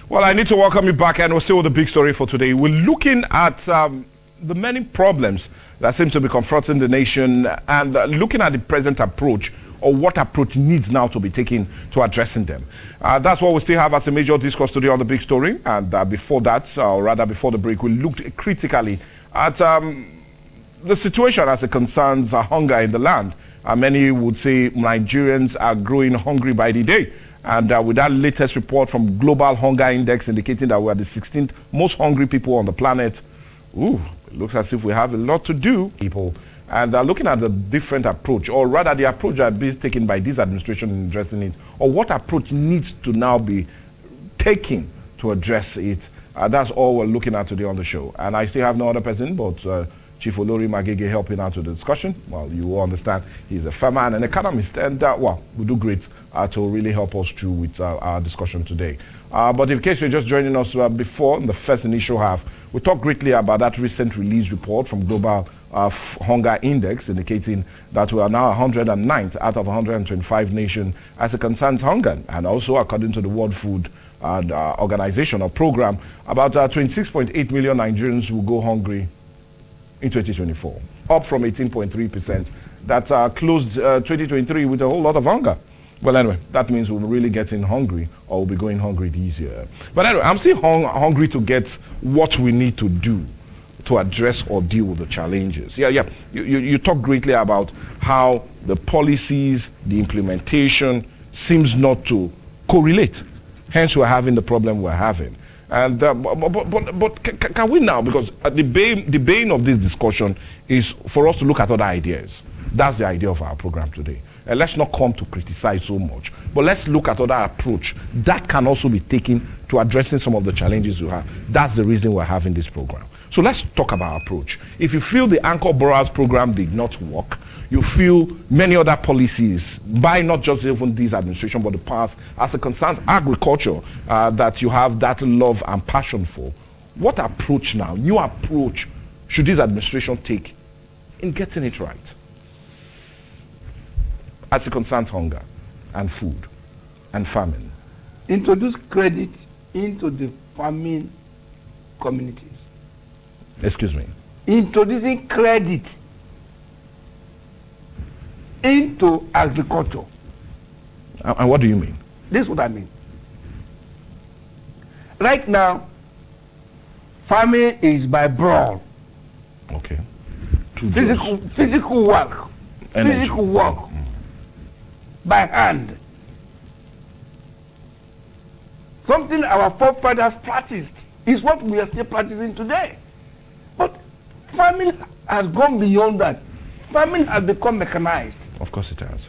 Well, I need to welcome you back, and we'll still with the big story for today. We're looking at the many problems that seem to be confronting the nation, and looking at the present approach, or what approach needs now to be taken to addressing them. That's what we still have as a major discourse today on the big story. And before that, or rather before the break, we looked critically at the situation as it concerns hunger in the land. Many would say Nigerians are growing hungry by the day. And with that latest report from Global Hunger Index indicating that we are the 16th most hungry people on the planet, it looks as if we have a lot to do, people. And looking at the different approach, or rather the approach that is being taken by this administration in addressing it, or what approach needs to now be taken to address it. That's all we're looking at today on the show. And I still have no other person but Chief Olori Magege helping out with the discussion. Well, you will understand he's a farmer and an economist, and well, we do great to really help us through with our discussion today. But in case you're just joining us before, in the first initial half, we talked greatly about that recent release report from Global Hunger Index indicating that we are now 109th out of 125 nations as it concerns hunger. And also, according to the World Food Organization or program, about 26.8 million Nigerians will go hungry in 2024, up from 18.3% that closed 2023 with a whole lot of hunger. Well, anyway, that means we'll be really getting hungry, or we'll be going hungry this year. But anyway, I'm still hungry to get what we need to do to address or deal with the challenges. You talk greatly about how the policies, the implementation seems not to correlate. Hence, we're having the problem we're having. And but can we now, because the bane of this discussion is for us to look at other ideas. That's the idea of our program today. And let's not come to criticize so much, but let's look at other approach that can also be taken to addressing some of the challenges you have. That's the reason we're having this program. So let's talk about approach. If you feel the Anchor Borrowers program did not work, you feel many other policies by not just even this administration but the past as it concerns agriculture that you have that love and passion for, what approach now, new approach, should this administration take in getting it right as it concerns hunger and food and famine? Introduce credit into the farming communities. Excuse me? Introducing credit into agriculture. And what do you mean? This is what I mean. Right now, farming is by brawl. Okay. Physical work. Energy. Physical work. By hand. Something our forefathers practiced is what we are still practicing today. But farming has gone beyond that. Farming has become mechanized. Of course it has.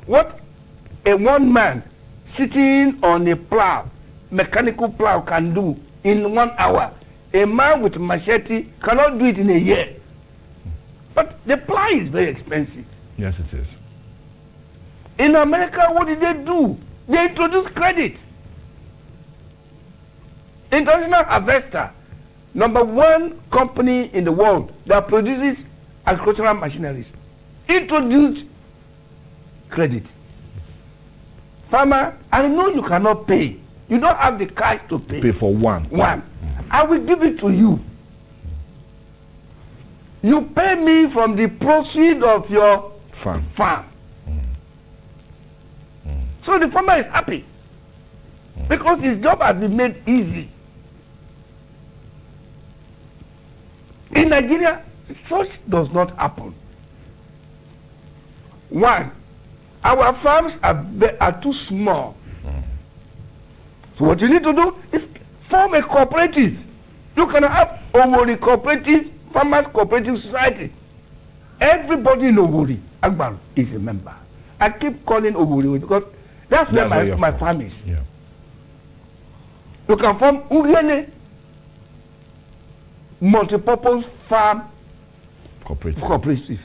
What a one man sitting on a plow, mechanical plow, can do in 1 hour, a man with a machete cannot do it in a year. But the plow is very expensive. Yes, it is. In America, what did they do? They introduced credit. International Harvester, #1 company in the world that produces agricultural machineries, introduced credit. Farmer, I know you cannot pay. You don't have the cash to pay. Pay for one. I will give it to you. You pay me from the proceeds of your farm. So the farmer is happy because his job has been made easy. In Nigeria, such does not happen. One, our farms are too small. So what you need to do is form a cooperative. You can have Owori Cooperative, Farmers Cooperative Society. Everybody in Owori, Agbaru, is a member. I keep calling Owori because that's where my farm is. Yeah. You can form Ugene multipurpose farm cooperative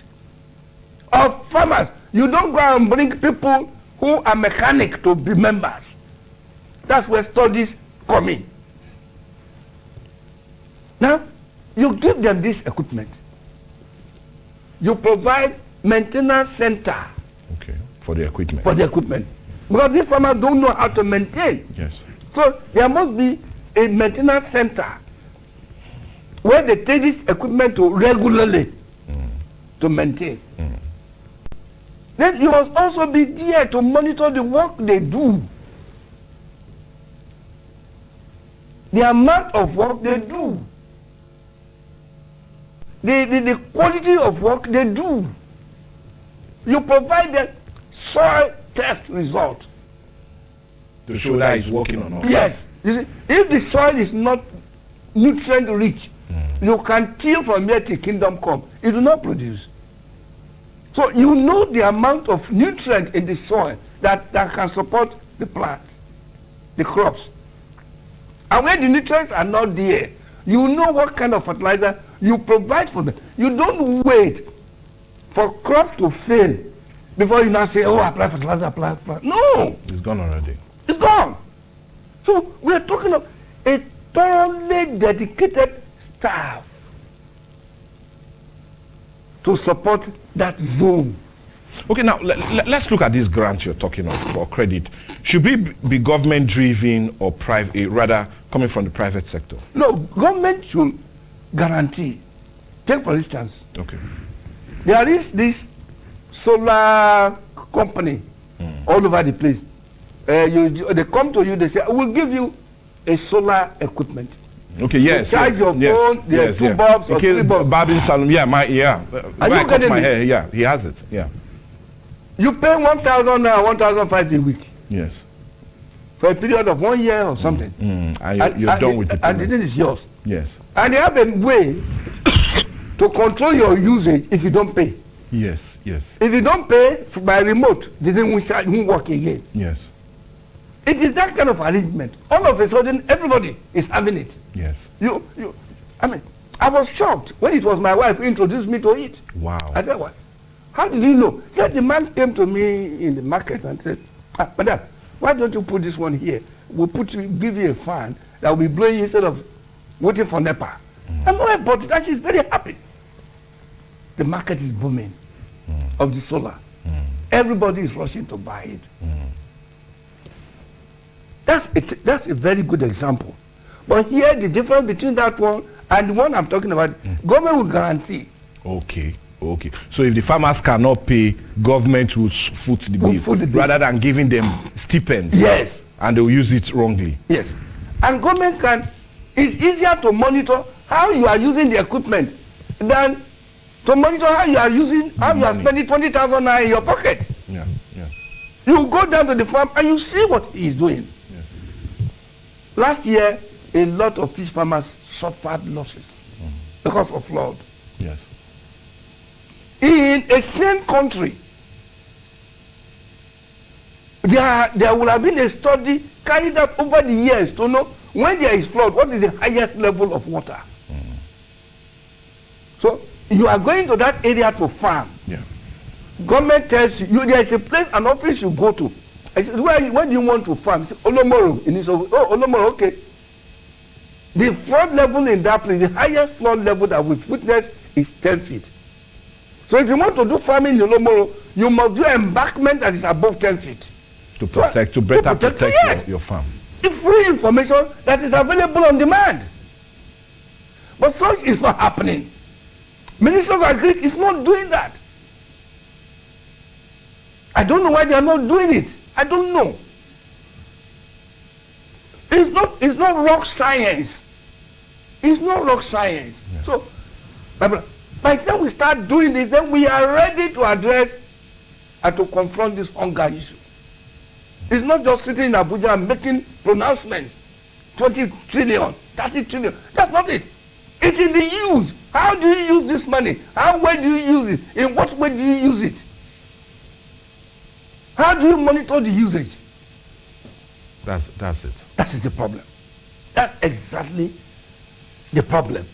of farmers. You don't go and bring people who are mechanic to be members. That's where studies come in. Now, you give them this equipment. You provide maintenance center. Okay, for the equipment. For the equipment. Because these farmers don't know how to maintain. Yes. So there must be a maintenance center where they take this equipment to regularly to maintain. Then you must also be there to monitor the work they do. The amount of work they do. The quality of work they do. You provide the soil test result to show that it's working or not. Yes. You see, if the soil is not nutrient rich, you can till from here till kingdom come. It will not produce. So you know the amount of nutrient in the soil that can support the plant, the crops. And when the nutrients are not there, you know what kind of fertilizer you provide for them. You don't wait for crops to fail before you now say, oh, apply fertilizer, apply. No. It's gone already. It's gone. So we are talking of a thoroughly dedicated staff to support that zone. Okay, now let's look at this grant you're talking of for credit. Should it be government driven or private, rather coming from the private sector? No, government should guarantee. Take for instance, okay, there is this solar company all over the place. They come to you, they say, we'll give you a solar equipment. Okay, yes. You charge your phone, there are two bulbs or three bulbs. Barbing salon, yeah, I cut my hair, yeah, he has it, yeah. You pay 1,000 naira, 1,500 a week. Yes. For a period of 1 year or something. And you're done with the payment. And the thing is yours. Yes. And they have a way to control your usage if you don't pay. Yes, yes. If you don't pay by remote, the thing won't work again. Yes. It is that kind of arrangement. All of a sudden, everybody is having it. Yes. I was shocked when it was my wife who introduced me to it. Wow. I said, what? How did you know? He said, the man came to me in the market and said, madam, why don't you put this one here? We'll give you a fan that will be blowing you instead of waiting for NEPA. And my wife bought it and she's very happy. The market is booming of the solar. Everybody is rushing to buy it. That's a very good example. But here, the difference between that one and the one I'm talking about, government will guarantee. Okay. So if the farmers cannot pay, government will foot the bill rather than giving them stipends. Yes. And they will use it wrongly. Yes. And government it's easier to monitor how you are using the equipment than to monitor how you are spending 20,000 naira in your pocket. Yeah. You go down to the farm and you see what he's doing. Yes. Last year, a lot of fish farmers suffered losses because of flood. Yes. In a same country, there would have been a study carried out over the years to know when there is flood, what is the highest level of water. So you are going to that area to farm. Yeah. Government tells you there is a place, an office you go to. I said, where do you want to farm? He said, Olomoro. In his office. Oh, Olomoro, okay. The flood level in that place, the highest flood level that we've witnessed is 10 feet. So if you want to do farming in Olomoro, you must do embankment that is above 10 feet. To protect, to better protect yes, your farm. The free information that is available on demand. But such is not happening. Minister of Agriculture is not doing that. I don't know why they are not doing it. I don't know. It's not rock science. It's not rock science. Yeah. So, by the time we start doing this, then we are ready to address and to confront this hunger issue. It's not just sitting in Abuja and making pronouncements. 20 trillion, 30 trillion. That's not it. It's in the use. How do you use this money? How well do you use it? In what way do you use it? How do you monitor the usage? That's it. That is the problem. That's exactly the problem.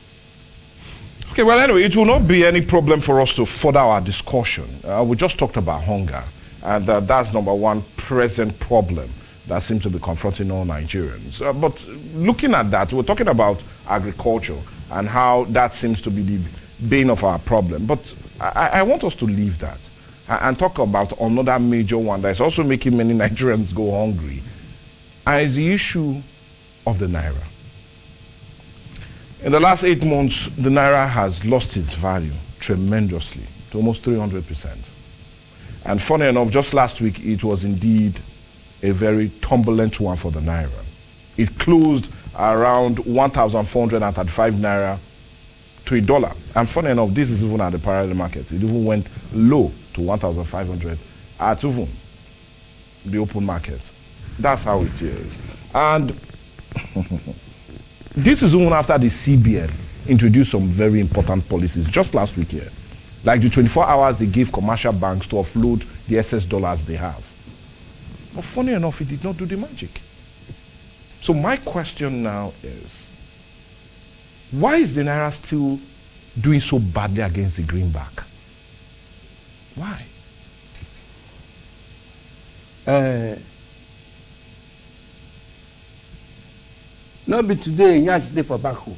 Okay, well, anyway, it will not be any problem for us to further our discussion. We just talked about hunger, and that's number one present problem that seems to be confronting all Nigerians. But looking at that, we're talking about agriculture and how that seems to be the bane of our problem. But I want us to leave that and talk about another major one that's also making many Nigerians go hungry. And it's the issue of the Naira. In the last 8 months, the Naira has lost its value tremendously to almost 300%. And funny enough, just last week, it was indeed a very turbulent one for the Naira. It closed around 1,435 Naira to a dollar. And funny enough, this is even at the parallel market. It even went low to 1,500 at even the open market. That's how it is. And this is even after the CBN introduced some very important policies just last week here. Like the 24 hours they gave commercial banks to offload the excess dollars they have. But funny enough, it did not do the magic. So my question now is, why is the Naira still doing so badly against the greenback? Why? Not be today, yesterday for back home.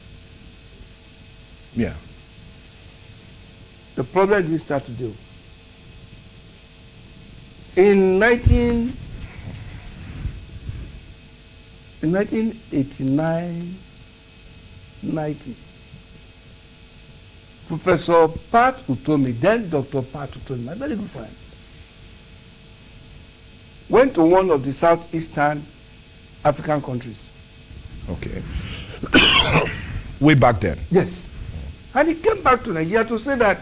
Yeah. The problem didn't start today. In 1989-90, Professor Pat Utomi, then Dr. Pat Utomi, my very good friend, went to one of the southeastern African countries. Okay. Way back then. Yes. And he came back to Nigeria to say that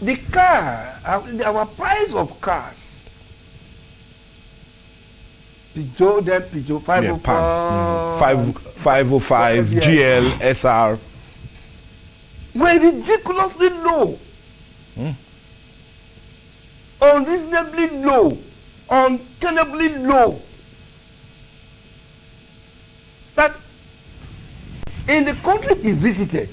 the car, our price of cars, Peugeot, then Peugeot 505, 505, yeah, GL, SR, were ridiculously low. Unreasonably low. Untenably low. That in the country he visited,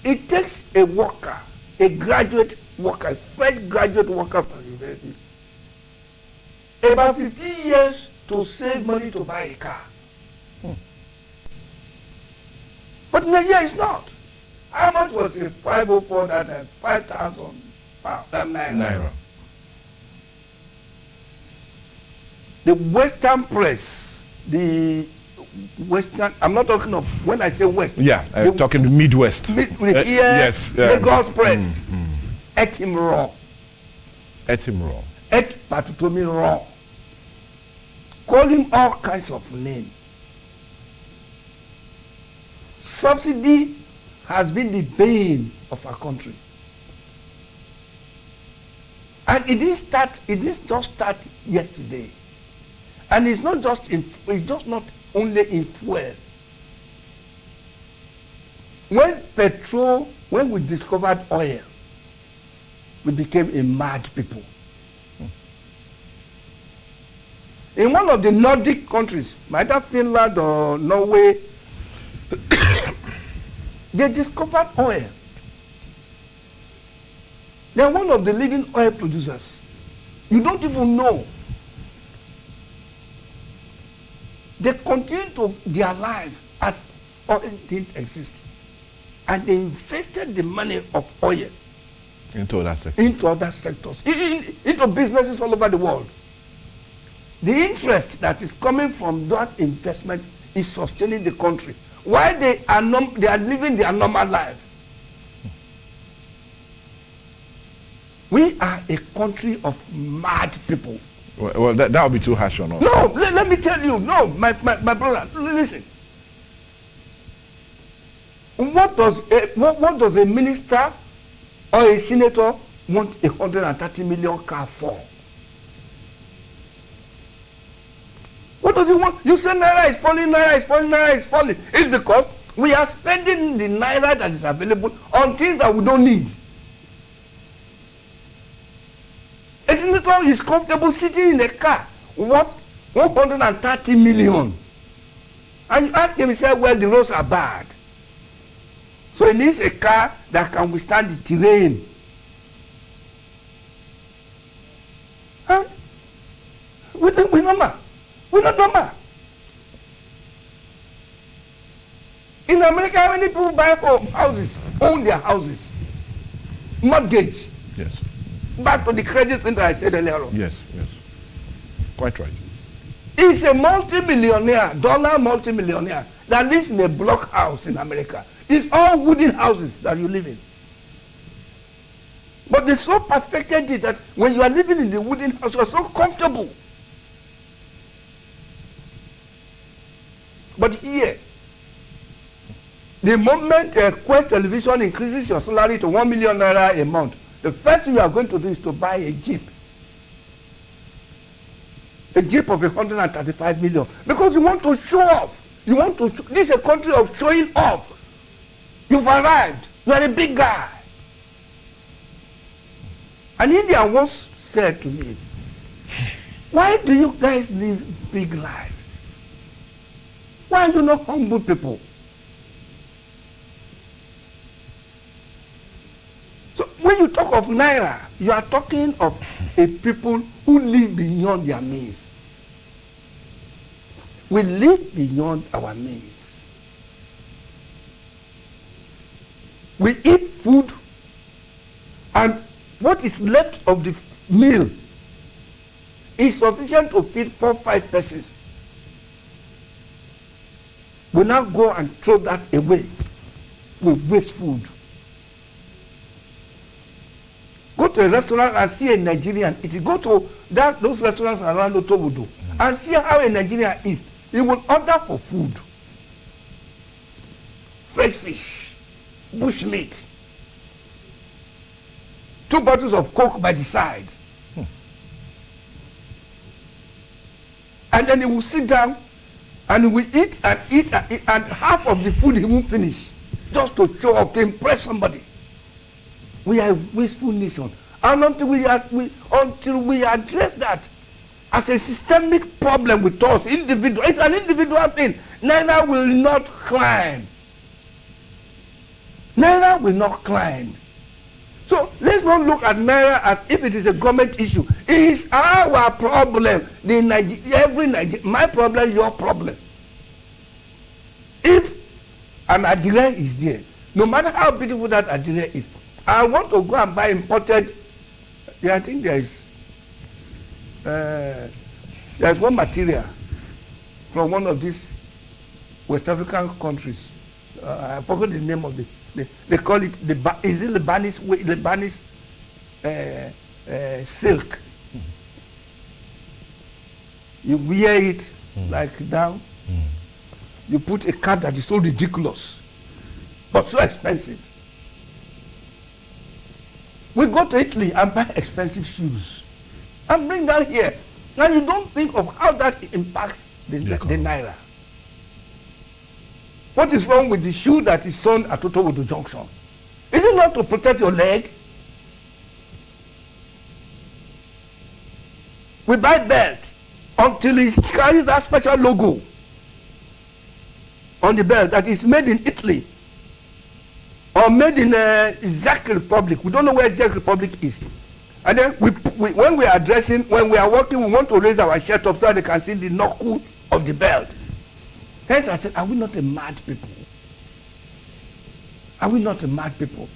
it takes a worker, a graduate worker, a fresh graduate worker from university, about 15 years to save money to buy a car. But Nigeria is not. How much was a 504 that time? 5,000 naira. The Western press, the Western, I'm not talking of, when I say West. Yeah, I'm talking the Midwest. Yes, Lagos press. Ate him raw. Ate him raw. Ate Patutomi raw. Call him all kinds of names. Subsidy has been the bane of our country. And it didn't just start yesterday. And it's not just not only in fuel. When we discovered oil, we became a mad people. In one of the Nordic countries, either Finland or Norway, they discovered oil. They are one of the leading oil producers. You don't even know. They continue to their life as oil didn't exist. And they invested the money of oil into other sectors, into businesses all over the world. The interest that is coming from that investment is sustaining the country while they are living their normal life. We are a country of mad people. Well, that would be too harsh on us. No, let me tell you. No, my brother, listen. What does a minister or a senator want 130 million car for? What does he want? You say Naira is falling, Naira is falling, Naira is falling. It's because we are spending the Naira that is available on things that we don't need. A senator is comfortable sitting in a car worth 130 million. And you ask him, he said, well, the roads are bad. So he needs a car that can withstand the terrain. Huh? We're normal. We're not normal. In America, how many people buy houses, own their houses? Mortgage. Yes. Back to the credit thing that I said earlier on. Yes, yes. Quite right. He's a multi-millionaire, dollar multi-millionaire that lives in a block house in America. It's all wooden houses that you live in. But they so perfected it that when you are living in the wooden house, you are so comfortable. But here, the moment Quest Television increases your salary to 1 million naira a month, the first thing you are going to do is to buy a Jeep. A Jeep of 135 million. Because you want to show off. You want to, this is a country of showing off. You've arrived. You are a big guy. An Indian once said to me, why do you guys live big lives? Why are you not humble people? So when you talk of Naira, you are talking of a people who live beyond their means. We live beyond our means. We eat food, and what is left of the meal is sufficient to feed 4 or 5 persons. We now go and throw that away. We waste food. Go to a restaurant and see a Nigerian. If you go to those restaurants around Otobudu and see how a Nigerian is, he will order for food. Fresh fish, bush meat, 2 bottles of Coke by the side. And then he will sit down and he will eat and eat and eat, and half of the food he won't finish just to show up, to impress somebody. We are a wasteful nation. And until we address that as a systemic problem with us, individual, it's an individual thing. Naira will not climb. Naira will not climb. So let's not look at Naira as if it is a government issue. It is our problem. My problem, your problem. If an adire is there, no matter how beautiful that adire is, I want to go and buy imported. Yeah, I think there's one material from one of these West African countries. I forgot the name of it. They call it Lebanese silk. You wear it like down. You put a card that is so ridiculous, but so expensive. We go to Italy and buy expensive shoes and bring that here. Now you don't think of how that impacts the Naira. What is wrong with the shoe that is sewn at Otowodo Junction? Is it not to protect your leg? We buy belt until it carries that special logo on the belt that is made in Italy or made in Czech Republic. We don't know where Czech Republic is. And then when we are working, we want to raise our shirt up so they can see the knuckle of the belt. Hence I said, are we not a mad people? Are we not a mad people?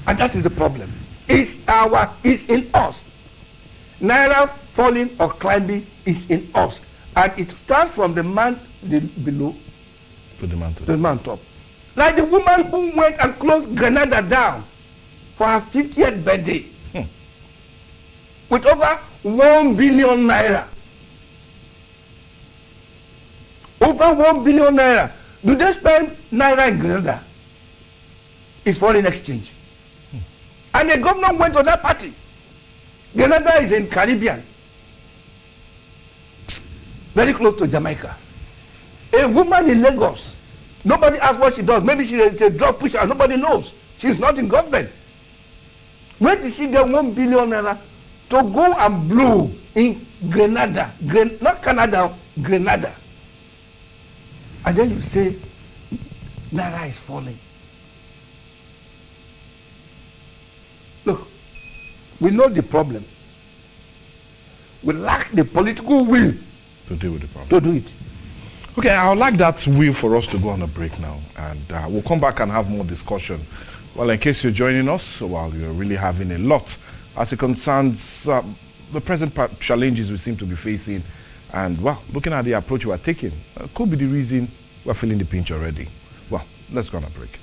And that is the problem. It's in us. Naira falling or climbing is in us. And it starts from the man below to the man top. Like the woman who went and closed Grenada down for her 50th birthday with over 1 billion naira. Over 1 billion naira. Do they spend naira in Grenada? It's foreign exchange. And the governor went to that party. Grenada is in Caribbean. Very close to Jamaica. A woman in Lagos. Nobody asks what she does. Maybe she is a drug pusher. Nobody knows. She's not in government. Where did she get 1 billion naira to go and blow in Grenada? Not Canada, Grenada. And then you say, Naira is falling. Look, we know the problem. We lack the political will to deal with the problem. To do it. Okay, I would like that will for us to go on a break now, and we'll come back and have more discussion. Well, in case you're joining us, well, you're really having a lot as it concerns the present challenges we seem to be facing, and well, looking at the approach we are taking, could be the reason we're feeling the pinch already. Well, let's go on a break.